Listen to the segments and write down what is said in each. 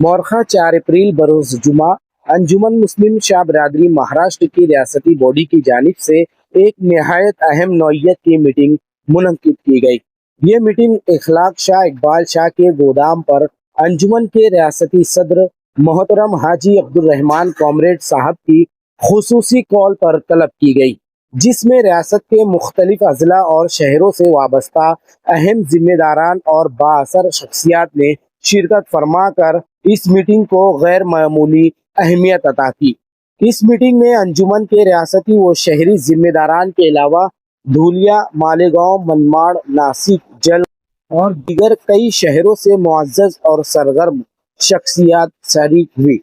मौरखा 4 अप्रैल बरोज जुमा अंजुमन मुस्लिम शाह बरादरी महाराष्ट्र की रियासती बॉडी की जानिब से एक निहायत अहम नौइयत की मीटिंग मुनक्किद की गई। ये मीटिंग इखलाक शाह इकबाल शाह के गोदाम पर अंजुमन के रियासती सदर मोहतरम हाजी अब्दुल रहमान कॉमरेड साहब की खुसूसी कॉल पर तलब की गई, जिसमें रियासत के मुख्तलिफ अजला और शहरों से वाबस्ता अहम जिम्मेदारान और बाअसर शख्सियात ने शिरकत फरमा कर इस मीटिंग को गैर मामूली अहमियत अता की। इस मीटिंग में अंजुमन के रियासती व शहरी जिम्मेदारान के अलावा धूलिया, मालेगांव, मनमाड़, नासिक, जल और दीगर कई शहरों से मुअज़्ज़ज़ और सरगर्म शख्सियात शरीक हुई।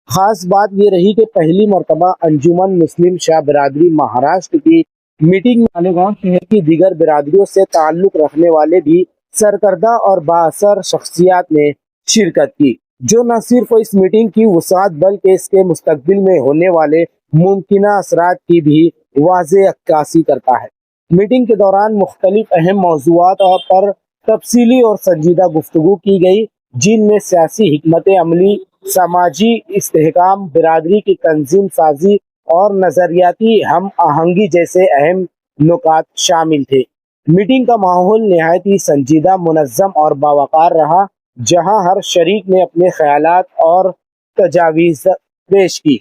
खास बात ये रही कि पहली मरतबा अंजुमन मुस्लिम शाह बरादरी महाराष्ट्र की मीटिंग में मालेगांव शहर की दीगर बिरादरियों से ताल्लुक रखने वाले भी सरकर्दा और बाअसर शख्सियात ने शिरकत की, जो न सिर्फ इस मीटिंग की वसाअत बल्कि इसके मुस्तकबिल में होने वाले मुमकिना असरात की भी वाज़ेह अक्कासी करता है। मीटिंग के दौरान मुख्तलिफ अहम मौज़ूआत पर तफसीली और संजीदा गुफ्तगू की गई, जिनमें सियासी हिकमत अमली, समाजी इस्तेहकाम, बिरादरी की तंजीम साजी और नज़रियाती हम आहंगी जैसे अहम नुकात शामिल थे। मीटिंग का माहौल निहायत ही संजीदा, मुनज़्ज़म और बावकार रहा, जहां हर शरीक ने अपने ख्यालात और तजावीज़ पेश की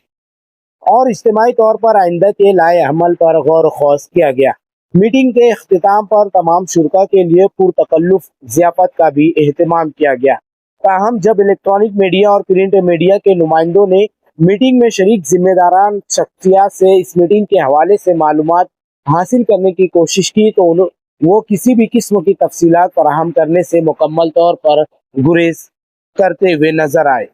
और इज्तिमाई तौर पर आइंदा के लाए अमल पर गौर व खौज किया गया। मीटिंग के इख्तिताम पर तमाम शुरका के लिए पुरतकल्लुफ़ ज़ियाफ़त का भी एहतमाम किया गया। ताहम जब इलेक्ट्रॉनिक मीडिया और प्रिंट मीडिया के नुमाइंदों ने मीटिंग में शरीक जिम्मेदारान शख्सियात से इस मीटिंग के हवाले से मालूमात हासिल करने की कोशिश की, तो वो किसी भी किस्म की तफसीलात फराहम करने से मुकम्मल तौर पर गुरेज करते हुए नजर आए।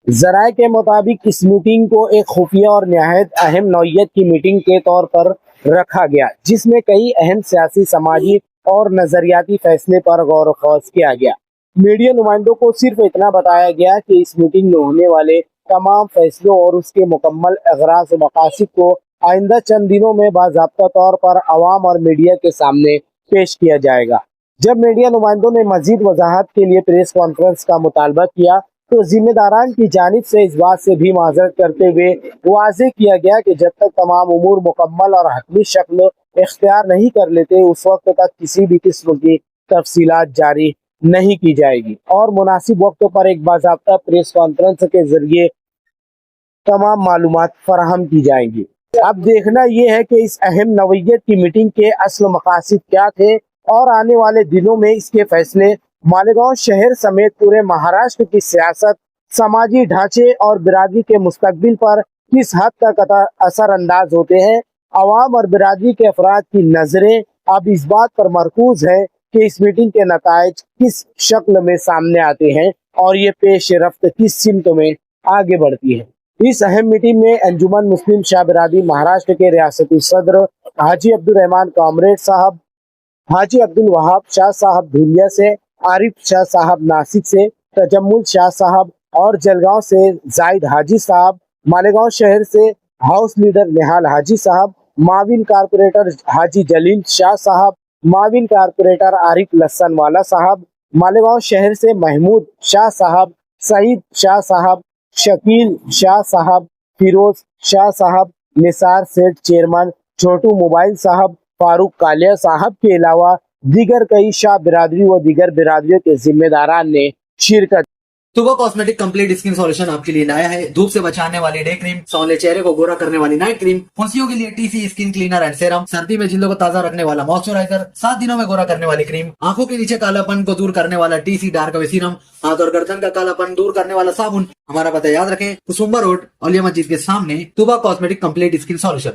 ज़राए के मुताबिक इस मीटिंग को एक खुफिया और निहायत अहम नौइयत की मीटिंग के तौर पर रखा गया, जिसमें कई अहम सियासी, समाजी और नज़रियाती फैसले पर गौर व खौज किया गया। मीडिया नुमाइंदों को सिर्फ इतना बताया गया कि इस मीटिंग में होने वाले तमाम फैसलों और उसके मुकम्मल अगराज़ व मकासिद को आइंदा चंद दिनों में बाज़ाब्ता तौर पर अवाम और मीडिया के सामने पेश किया जाएगा। जब मीडिया नुमाइंदों ने मजीद वजाहत के लिए प्रेस कॉन्फ्रेंस का मुतालबा किया, तो जिम्मेदारान की जानिब से इस बात से भी माजरत करते हुए वाज़ेह किया गया कि जब तक तमाम उमूर मुकम्मल और हतमी शक्ल इख्तियार नहीं कर लेते, उस वक्त तक किसी भी किस्म की तफसीलात जारी नहीं की जाएगी और मुनासिब वक्तों पर एक बाज़ाब्ता प्रेस कॉन्फ्रेंस के जरिए तमाम मालूमात फराहम की जाएंगी। अब देखना यह है कि इस अहम नौइयत की मीटिंग के असल मकासद क्या थे और आने वाले दिनों में इसके फैसले मालेगांव शहर समेत पूरे महाराष्ट्र की सियासत, समाजी ढांचे और बिरादरी के मुस्तकबिल पर किस हद तक असर अंदाज होते हैं। अवाम और बिरादरी के अफराद की नजरें अब इस बात पर मरकूज है कि इस मीटिंग के नताइज किस शक्ल में सामने आते हैं और ये पेश रफ्त किस सिमत में आगे बढ़ती है। इस अहम मीटिंग में अंजुमन मुस्लिम शाह बरादरी महाराष्ट्र के रियासती सदर हाजी अब्दुल रहमान कॉमरेड साहब, हाजी अब्दुल वहाब शाह साहब धूलिया से, आरिफ शाह साहब नासिक से, तजम्मुल शाह साहब और जलगांव से जाहिद हाजी साहब, मालेगांव शहर से हाउस लीडर निहाल हाजी साहब, माविन कारपोरेटर हाजी जलील शाह साहब, माविन कारपोरेटर आरिफ लसन वाला साहब, मालेगांव शहर से महमूद शाह साहब, सईद शाह साहब, शकील शाह साहब, फिरोज शाह साहब, निसार सेठ चेयरमैन, छोटू मोबाइल साहब, फारूक कालिया साहब के अलावा दीगर कई शाह बिरादरी व दीगर बिरादरियों के जिम्मेदारान ने शिरकत। तुबा कॉस्मेटिक कंप्लीट स्किन सॉल्यूशन आपके लिए लाया है धूप से बचाने वाली डे क्रीम, सौंले चेहरे को गोरा करने वाली नाइट क्रीम, फुंसियों के लिए TC skin cleaner and serum, सर्दी में जिल्दों को ताजा रखने वाला मॉइस्चराइजर, 7 दिनों में गोरा करने वाली क्रीम, आंखों के नीचे कालापन को दूर करने वाला टीसी डार्क वे सीरम, हाथ और गर्दन का कालापन दूर करने वाला साबुन। हमारा पता याद रखें, कुसुम्बा रोड, औलिया मस्जिद के सामने, तुबा कॉस्मेटिक कंप्लीट स्किन सॉल्यूशन।